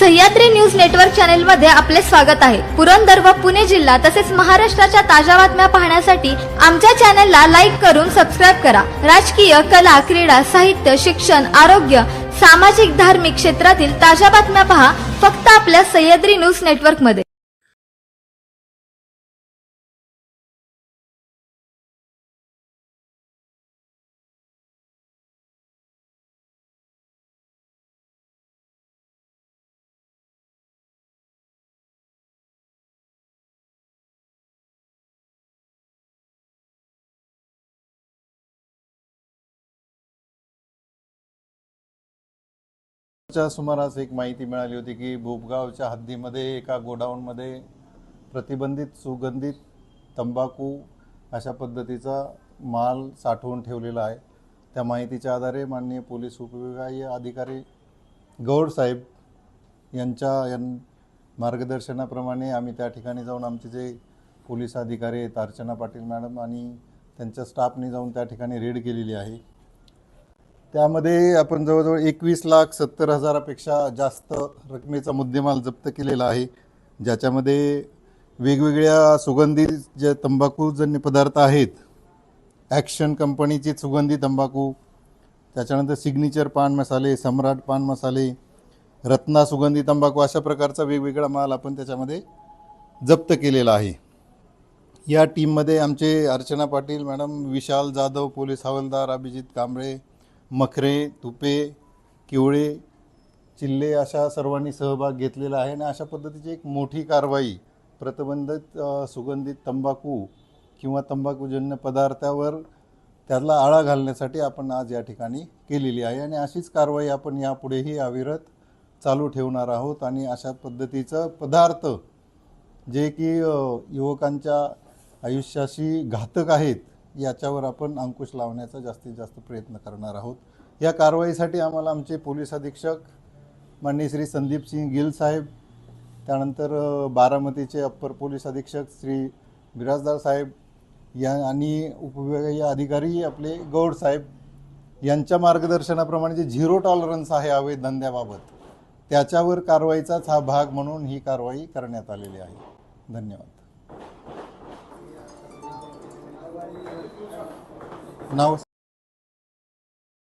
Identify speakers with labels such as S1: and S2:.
S1: Sahyadri news network channel मध्ये आपले स्वागत आहे। पुरंदर व पुणे जिल्हा तसेच महाराष्ट्राच्या ताज्या बातम्या पाहण्यासाठी आमच्या चॅनलला लाईक करून सबस्क्राइब करा। राजकीय, कला, क्रीडा, साहित्य, शिक्षण, आरोग्य, सामाजिक, धार्मिक क्षेत्रातील ताज्या बातम्या पहा फक्त आपल्या सह्याद्री न्यूज नेटवर्क मध्ये।
S2: च्या सुमारास एक माहिती मिळाली होती की बोपगावच्या हद्दीमध्ये एका गोडाऊनमध्ये प्रतिबंधित सुगंधित तंबाखू अशा पद्धतीचा माल साठवून ठेवलेला आहे। त्या माहितीच्या आधारे माननीय पोलीस उपविभागीय अधिकारी गौड साहेब यांच्या मार्गदर्शनाप्रमाणे आम्ही त्या ठिकाणी जाऊन आमचे जे पोलीस अधिकारी आहेत अर्चना पाटील मॅडम आणि त्यांच्या स्टाफने जाऊन त्या ठिकाणी रेड केलेली आहे। त्यामध्ये आपण जवळजवळ 21,70,000पेक्षा जास्त रकमेचा मुद्देमाल जप्त केलेला आहे, ज्याच्यामध्ये वेगवेगळ्या सुगंधी जे तंबाखूजन्य पदार्थ आहेत, ॲक्शन कंपनीची सुगंधी तंबाखू, त्याच्यानंतर सिग्नेचर पान मसाले, सम्राट पान मसाले, रत्ना सुगंधी तंबाखू अशा प्रकारचा वेगवेगळा माल आपण त्याच्यामध्ये जप्त केलेला आहे। या टीममध्ये आमचे अर्चना पाटील मॅडम, विशाल जाधव पोलीस हवालदार, अभिजित कांबळे, मखरे, तुपे, किवळे, चिल्ले अशा सर्वांनी सहभाग घेतलेला आहे आणि अशा पद्धतीची एक मोठी कारवाई प्रतिबंधित सुगंधित तंबाखू किंवा तंबाखूजन्य पदार्थावर त्याला आळा घालण्यासाठी आपण आज या ठिकाणी केलेली आहे आणि अशीच कारवाई आपण यापुढेही अविरत चालू ठेवणार आहोत आणि अशा पद्धतीचं पदार्थ जे की युवकांच्या आयुष्याशी घातक आहेत याच्यावर आपण अंकुश लावण्याचा जास्तीत जास्त प्रयत्न करणार आहोत। या कारवाईसाठी आम्हाला आमचे पोलीस अधीक्षक माननीय श्री संदीप सिंह गिल साहेब, त्यानंतर बारामतीचे अप्पर पोलीस अधीक्षक श्री बिराजदार साहेब या आणि उपविभागीय अधिकारी आपले गौड साहेब यांच्या मार्गदर्शनाप्रमाणे जे झिरो टॉलरन्स आहे अवैध धंद्याबाबत त्याच्यावर कारवाईचाच हा भाग म्हणून ही कारवाई करण्यात आलेली आहे। धन्यवाद। नाव